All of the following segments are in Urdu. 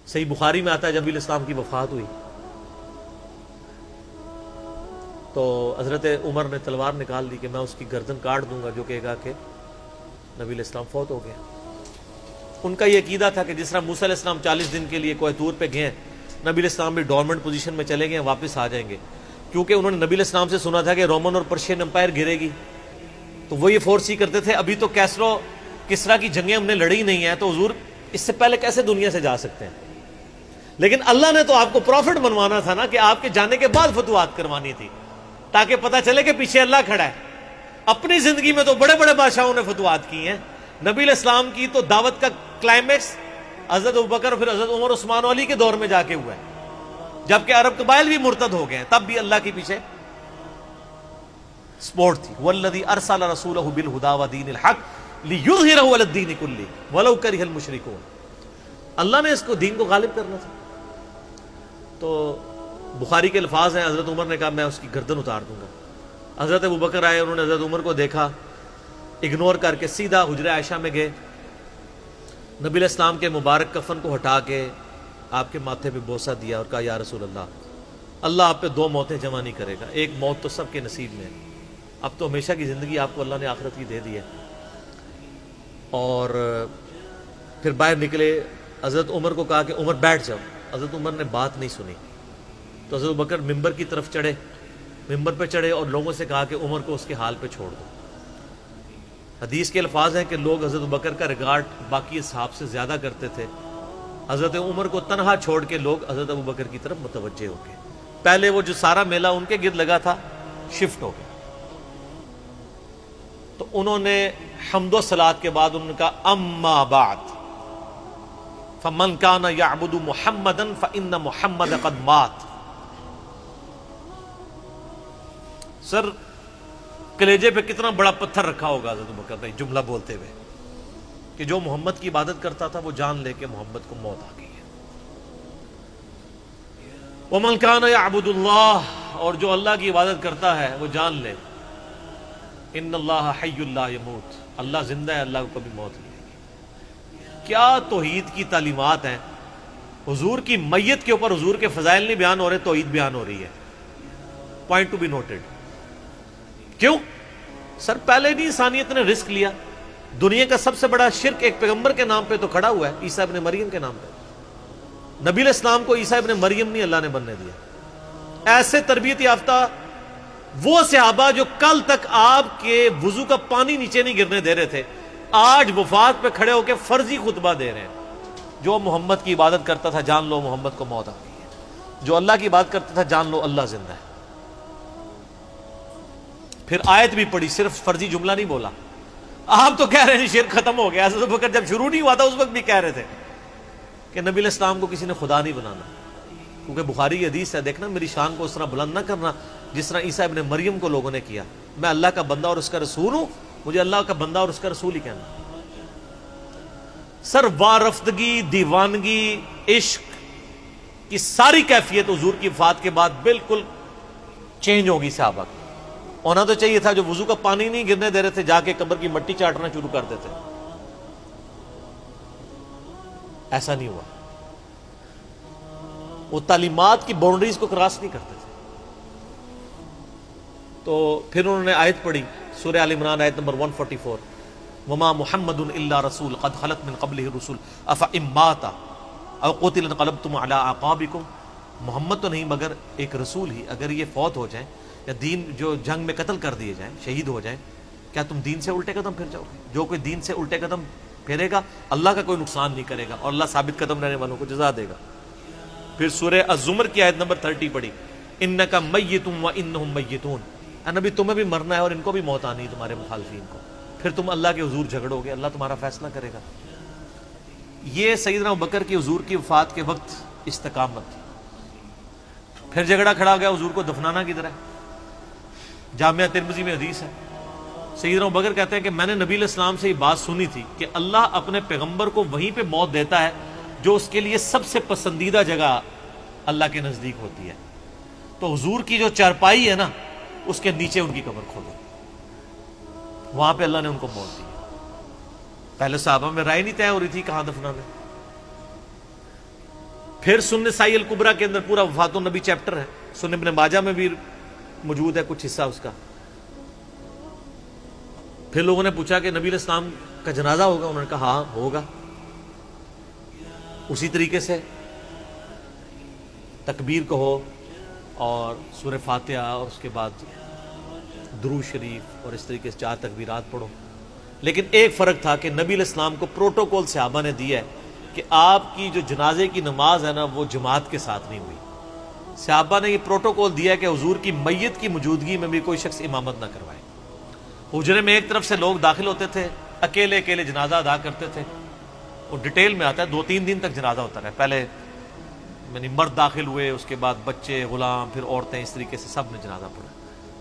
صحیح بخاری میں آتا ہے جب نبی الاسلام کی وفات ہوئی تو حضرت عمر نے تلوار نکال دی کہ میں اس کی گردن کاٹ دوں گا جو کہے گا کہ نبی علیہ السلام فوت ہو گیا۔ ان کا یہ عقیدہ تھا کہ جس طرح موسیٰ علیہ السلام 40 دن کے لیے کوہ طور پہ گئے، نبی علیہ السلام بھی ڈورمنٹ پوزیشن میں چلے گئے، واپس آ جائیں گے، کیونکہ انہوں نے نبی علیہ السلام سے سنا تھا کہ رومن اور پرشین امپائر گرے گی، تو وہ یہ فورس ہی کرتے تھے ابھی تو کیسرو کسرا کی جنگیں ہم نے لڑی نہیں ہیں، تو حضور اس سے پہلے کیسے دنیا سے جا سکتے ہیں؟ لیکن اللہ نے تو آپ کو پروفٹ بنوانا تھا نا، کہ آپ کے جانے کے بعد فتوحات کروانی تھی، تاکہ پتہ چلے کہ پیچھے اللہ کھڑا ہے۔ اپنی زندگی میں تو بڑے بڑے بادشاہوں نے فتوحات کی ہیں، نبی علیہ السلام کی تو دعوت کا کلائمیکس حضرت ابوبکر اور پھر حضرت عمر عثمان و علی کے دور میں جا کے ہوا ہے، جبکہ عرب قبائل بھی مرتد ہو گئے ہیں، تب بھی اللہ کے پیچھے سپورٹ تھی۔ والذی ارسل رسولہ بالہدی ودین الحق لیظہرہ علی الدین کلہ ولو کرہ المشرکون، اللہ نے اس کو دین کو غالب کرنا تھا۔ تو بخاری کے الفاظ ہیں، حضرت عمر نے کہا میں اس کی گردن اتار دوں گا۔ حضرت ابوبکر آئے، انہوں نے حضرت عمر کو دیکھا، اگنور کر کے سیدھا حجرہ عائشہ میں گئے، نبی علیہ السلام کے مبارک کفن کو ہٹا کے آپ کے ماتھے پہ بوسہ دیا اور کہا یا رسول اللہ آپ پہ 2 موتیں جمع نہیں کرے گا، ایک موت تو سب کے نصیب میں ہے، اب تو ہمیشہ کی زندگی آپ کو اللہ نے آخرت کی دے دی ہے۔ اور پھر باہر نکلے، حضرت عمر کو کہا کہ عمر بیٹھ جاؤ، حضرت عمر نے بات نہیں سنی، تو حضرت بکر ممبر کی طرف چڑھے، ممبر پہ چڑھے اور لوگوں سے کہا کہ عمر کو اس کے حال پہ چھوڑ دو۔ حدیث کے الفاظ ہیں کہ لوگ حضرت بکر کا ریگارڈ باقی اصحاب سے زیادہ کرتے تھے، حضرت عمر کو تنہا چھوڑ کے لوگ حضرت ابو بکر کی طرف متوجہ ہو گئے۔ پہلے وہ جو سارا میلہ ان کے گرد لگا تھا شفٹ ہو گیا، تو انہوں نے حمد و صلات کے بعد انہوں نے کہا اما بعد فمن کان یعبد محمدا فان محمد قد مات۔ سر کلیجے پہ کتنا بڑا پتھر رکھا ہوگا حضرت بکر نے جملہ بولتے ہوئے کہ جو محمد کی عبادت کرتا تھا وہ جان لے کہ محمد کو موت آ گئی ہے۔ ومن کان یعبد اللہ، اور جو اللہ کی عبادت کرتا ہے وہ جان لے ان اللہ حی لا یموت، اللہ زندہ ہے، اللہ کو کبھی موت نہیں آئے گی۔ کیا توحید کی تعلیمات ہیں! حضور کی میت کے اوپر حضور کے فضائل نہیں بیان ہو رہے، توحید بیان ہو رہی ہے۔ Point to be noted. کیوں؟ سر پہلے نہیں انسانیت نے رسک لیا، دنیا کا سب سے بڑا شرک ایک پیغمبر کے نام پہ تو کھڑا ہوا ہے، عیسیٰ ابن مریم کے نام پہ۔ نبی علیہ السلام کو عیسیٰ ابن مریم نہیں اللہ نے بننے دیا۔ ایسے تربیت یافتہ وہ صحابہ جو کل تک آپ کے وضو کا پانی نیچے نہیں گرنے دے رہے تھے، آج وفات پہ کھڑے ہو کے فرضی خطبہ دے رہے ہیں۔ جو محمد کی عبادت کرتا تھا جان لو محمد کو موت آ گئی ہے، جو اللہ کی عبادت کرتا تھا جان لو اللہ زندہ ہے۔ پھر آیت بھی پڑھی، صرف فرضی جملہ نہیں بولا۔ آپ تو کہہ رہے ہیں شرک ختم ہو گیا، حضرت بکر جب شروع نہیں ہوا تھا اس وقت بھی کہہ رہے تھے کہ نبی علیہ السلام کو کسی نے خدا نہیں بنانا، کیونکہ بخاری کی حدیث ہے، دیکھنا میری شان کو اس طرح بلند نہ کرنا جس طرح عیسیٰ ابن مریم کو لوگوں نے کیا۔ میں اللہ کا بندہ اور اس کا رسول ہوں، مجھے اللہ کا بندہ اور اس کا رسول ہی کہنا۔ سر وارفتگی، دیوانگی، عشق کی ساری کیفیت حضور کی وفات کے بعد بالکل چینج ہوگی صحابہ کی۔ ہونا تو چاہیے تھا جو وضو کا پانی نہیں گرنے دے رہے تھے جا کے قبر کی مٹی چاٹنا شروع کر دیتے، ایسا نہیں ہوا۔ وہ تعلیمات کی باؤنڈریز کو کراس نہیں کرتے تھے۔ تو پھر انہوں نے آیت پڑھی، سورہ آل عمران آیت نمبر 144، وما محمد الا رسول قد خلت من قبلہ الرسل افإن مات او قتل انقلبتم علی اعقابکم۔ محمد تو نہیں مگر ایک رسول ہی، اگر یہ فوت ہو جائیں یا دین جو جنگ میں قتل کر دیے جائیں، شہید ہو جائیں، کیا تم دین سے الٹے قدم پھر جاؤ گے؟ جو کوئی دین سے الٹے قدم پھیرے گا اللہ کا کوئی نقصان نہیں کرے گا اور اللہ ثابت قدم رہنے والوں کو جزا دے گا۔ پھر سورہ الزمر کی آیت نمبر 30 پڑھی، انک میت وانہم میتون۔ اے نبی تمہیں بھی مرنا ہے اور ان کو بھی موت آنی ہے، تمہارے مخالفین کو، پھر تم اللہ کے حضور جھگڑو گے، اللہ تمہارا فیصلہ کرے گا۔ یہ سیدنا ابوبکر کی حضور کی وفات کے وقت استقامت تھی۔ پھر جھگڑا کھڑا ہو گیا حضور کو دفنانا کدھر ہے؟ جامعہ ترمذی میں حدیث ہے، سیدنا ابوبکر کہتے ہیں کہ میں نے نبی علیہ السلام سے یہ بات سنی تھی کہ اللہ اپنے پیغمبر کو وہیں پہ موت دیتا ہے جو اس کے لیے سب سے پسندیدہ جگہ اللہ کے نزدیک ہوتی ہے، تو حضور کی جو چارپائی ہے نا اس کے نیچے ان کی قبر کھودو، وہاں پہ اللہ نے ان کو موت دی۔ پہلے صحابہ میں رائے نہیں طے ہو رہی تھی کہاں دفنانا۔ پھر سنن نسائی الکبریٰ کے اندر پورا وفات النبی چیپٹر ہے، سنن ابن ماجہ میں بھی موجود ہے کچھ حصہ اس کا۔ پھر لوگوں نے پوچھا کہ نبی علیہ السلام کا جنازہ ہوگا؟ انہوں نے کہا ہاں ہوگا۔ اسی طریقے سے تکبیر کہو اور سورہ فاتحہ اور اس کے بعد درود شریف اور اس طریقے سے 4 تکبیرات پڑھو۔ لیکن ایک فرق تھا کہ نبی علیہ السلام کو پروٹوکول صحابہ نے دیا ہے کہ آپ کی جو جنازے کی نماز ہے نا وہ جماعت کے ساتھ نہیں ہوئی۔ صحابہ نے یہ پروٹوکول دیا کہ حضور کی میت کی موجودگی میں بھی کوئی شخص امامت نہ کروائے۔ حجرے میں ایک طرف سے لوگ داخل ہوتے تھے، اکیلے اکیلے جنازہ ادا کرتے تھے، اور ڈیٹیل میں آتا ہے 2-3 دن تک جنازہ ہوتا رہا۔ پہلے یعنی مرد داخل ہوئے، اس کے بعد بچے، غلام، پھر عورتیں، اس طریقے سے سب نے جنازہ پڑھا۔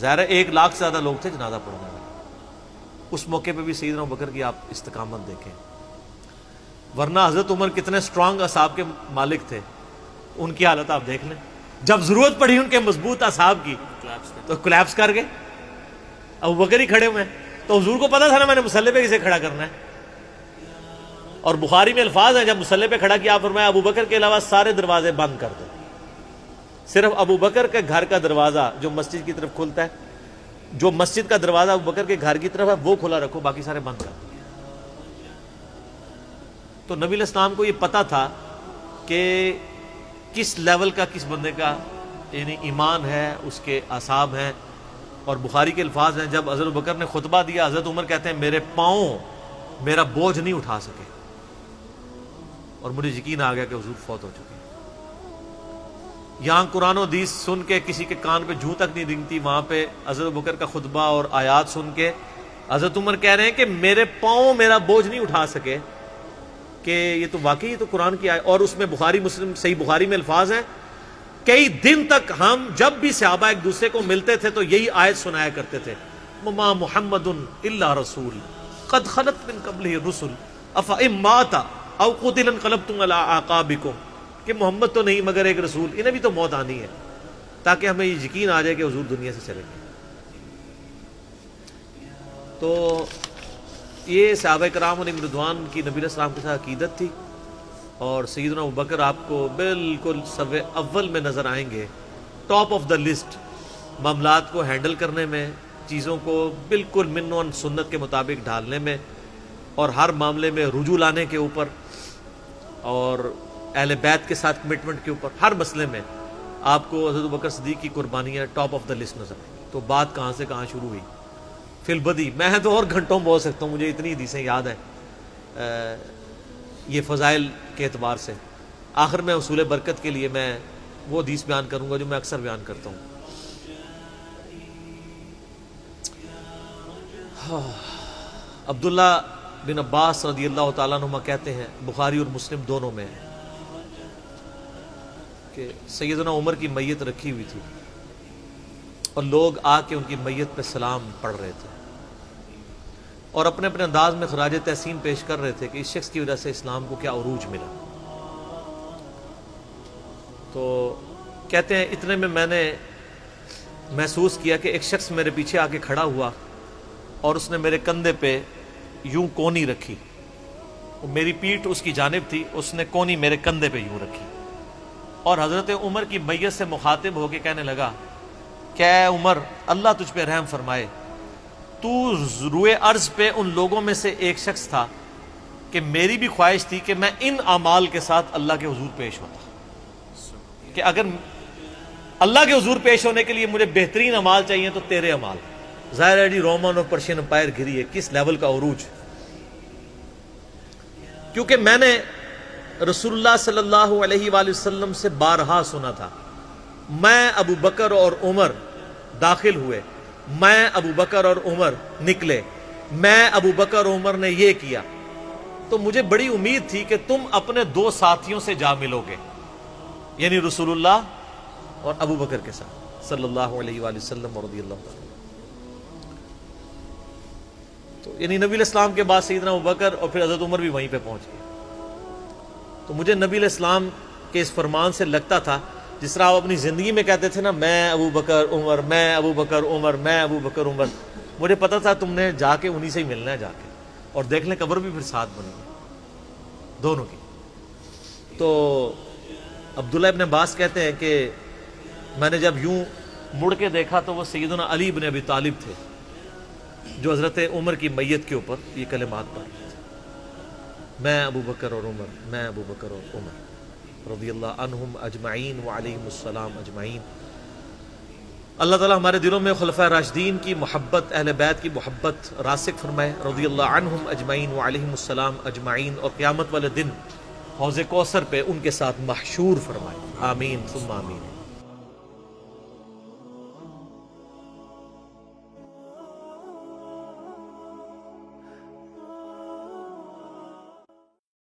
ظاہر ہے 1 لاکھ سے زیادہ لوگ تھے جنازہ پڑھنے والے۔ اس موقع پہ بھی سیدنا ابوبکر کی آپ استقامت دیکھیں، ورنہ حضرت عمر کتنے سٹرانگ اصحاب کے مالک تھے، ان کی حالت آپ دیکھ لیں۔ جب ضرورت پڑی ان کے مضبوط اصحاب کی تو کولیپس کر گئے۔ ابوبکر ہی کھڑے ہوئے ہیں، تو حضور کو پتا تھا نا میں نے مصلی پہ کسے کھڑا کرنا ہے۔ اور بخاری میں الفاظ ہیں، جب مصلی پہ کھڑا کیا فرمایا ابوبکر کے علاوہ سارے دروازے بند کر دو، صرف ابوبکر کے گھر کا دروازہ جو مسجد کی طرف کھلتا ہے، جو مسجد کا دروازہ ابوبکر کے گھر کی طرف ہے وہ کھلا رکھو، باقی سارے بند کر دو۔ تو نبی علیہ السلام کو یہ پتا تھا کہ کس لیول کا کس بندے کا یعنی ایمان ہے، اس کے اعصاب ہیں۔ اور بخاری کے الفاظ ہیں، جب حضرت ابوبکر نے خطبہ دیا، حضرت عمر کہتے ہیں میرے پاؤں میرا بوجھ نہیں اٹھا سکے، اور مجھے یقین آ گیا کہ حضور فوت ہو چکے۔ یہاں قرآن و حدیث سن کے کسی کے کان پہ جوں تک نہیں رنگتی، وہاں پہ حضرت ابوبکر کا خطبہ اور آیات سن کے حضرت عمر کہہ رہے ہیں کہ میرے پاؤں میرا بوجھ نہیں اٹھا سکے، کہ یہ تو واقعی تو قرآن کی آیت۔ اور اس میں بخاری مسلم صحیح بخاری میں الفاظ ہیں، کئی دن تک ہم جب بھی صحابہ ایک دوسرے کو ملتے تھے تو یہی آیت سنایا کرتے تھے، وما محمد الا رسول قد خلت من قبلہ الرسل افئن مات او قتل انقلبتم علی اعقابکم، کہ محمد تو نہیں مگر ایک رسول، انہیں بھی تو موت آنی ہے، تاکہ ہمیں یہ یقین آ جائے کہ حضور دنیا سے چلے گئے۔ تو یہ صحابہ کرام علیہم رضوان کی نبی علیہ السلام کے ساتھ عقیدت تھی۔ اور سیدنا ابوبکر آپ کو بالکل صف اول میں نظر آئیں گے، ٹاپ آف دا لسٹ، معاملات کو ہینڈل کرنے میں، چیزوں کو بالکل من و سنت کے مطابق ڈھالنے میں، اور ہر معاملے میں رجوع لانے کے اوپر، اور اہل بیت کے ساتھ کمٹمنٹ کے اوپر، ہر مسئلے میں آپ کو حضرت ابوبکر صدیق کی قربانیاں ٹاپ آف دا لسٹ نظر آئیں۔ تو بات کہاں سے کہاں شروع ہوئی، فی البدی میں تو اور گھنٹوں بول سکتا ہوں، مجھے اتنی حدیثیں یاد ہیں یہ فضائل کے اعتبار سے۔ آخر میں اصول برکت کے لیے میں وہ حدیث بیان کروں گا جو میں اکثر بیان کرتا ہوں۔ عبداللہ بن عباس رضی اللہ تعالیٰ عنہما کہتے ہیں، بخاری اور مسلم دونوں میں، کہ سیدنا عمر کی میت رکھی ہوئی تھی اور لوگ آ کے ان کی میت پہ سلام پڑھ رہے تھے، اور اپنے اپنے انداز میں خراج تحسین پیش کر رہے تھے کہ اس شخص کی وجہ سے اسلام کو کیا عروج ملا۔ تو کہتے ہیں اتنے میں میں نے محسوس کیا کہ ایک شخص میرے پیچھے آ کے کھڑا ہوا اور اس نے میرے کندھے پہ یوں کونی رکھی، میری پیٹھ اس کی جانب تھی، اس نے کونی میرے کندھے پہ یوں رکھی، اور حضرت عمر کی میت سے مخاطب ہو کے کہنے لگا کہ اے عمر، اللہ تجھ پہ رحم فرمائے، تو روئے ارض پہ ان لوگوں میں سے ایک شخص تھا کہ میری بھی خواہش تھی کہ میں ان اعمال کے ساتھ اللہ کے حضور پیش ہوتا، کہ اگر اللہ کے حضور پیش ہونے کے لیے مجھے بہترین اعمال چاہیے تو تیرے اعمال۔ ظاہر ہے جی رومن اور پرشین امپائر گھری ہے، کس لیول کا عروج، کیونکہ میں نے رسول اللہ صلی اللہ علیہ وآلہ وسلم سے بارہا سنا تھا، میں ابو بکر اور عمر داخل ہوئے، میں ابو بکر اور عمر نکلے، میں ابو بکر اور عمر نے یہ کیا، تو مجھے بڑی امید تھی کہ تم اپنے 2 ساتھیوں سے جا ملو گے، یعنی رسول اللہ اور ابو بکر کے ساتھ صلی اللہ علیہ وآلہ وسلم اور رضی اللہ تعالیٰ۔ تو یعنی نبی علیہ السلام کے بعد سیدنا ابو بکر اور پھر حضرت عمر بھی وہیں پہ پہنچ گئے۔ تو مجھے نبی علیہ السلام کے اس فرمان سے لگتا تھا جس طرح آپ اپنی زندگی میں کہتے تھے نا، میں ابو بکر عمر، میں ابو بکر عمر، میں ابو بکر عمر، مجھے پتا تھا تم نے جا کے انہی سے ہی ملنا ہے جا کے، اور دیکھ لیں قبر بھی پھر ساتھ بنی ہے دونوں کی۔ تو عبداللہ ابن عباس کہتے ہیں کہ میں نے جب یوں مڑ کے دیکھا تو وہ سیدنا علی بن ابی طالب تھے جو حضرت عمر کی میت کے اوپر یہ کلمات پڑھ رہے تھے، میں ابو بکر اور عمر، میں ابو بکر اور عمر رضی اللہ عنہم اجمعین وعلیہم السلام اجمعین۔ اللہ تعالیٰ ہمارے دلوں میں خلفائے راشدین کی محبت، اہل بیت کی محبت راسخ فرمائے رضی اللہ عنہم اجمعین وعلیہم السلام اجمعین، اور قیامت والے دن حوض کوثر پہ ان کے ساتھ محشور فرمائے، آمین ثم آمین۔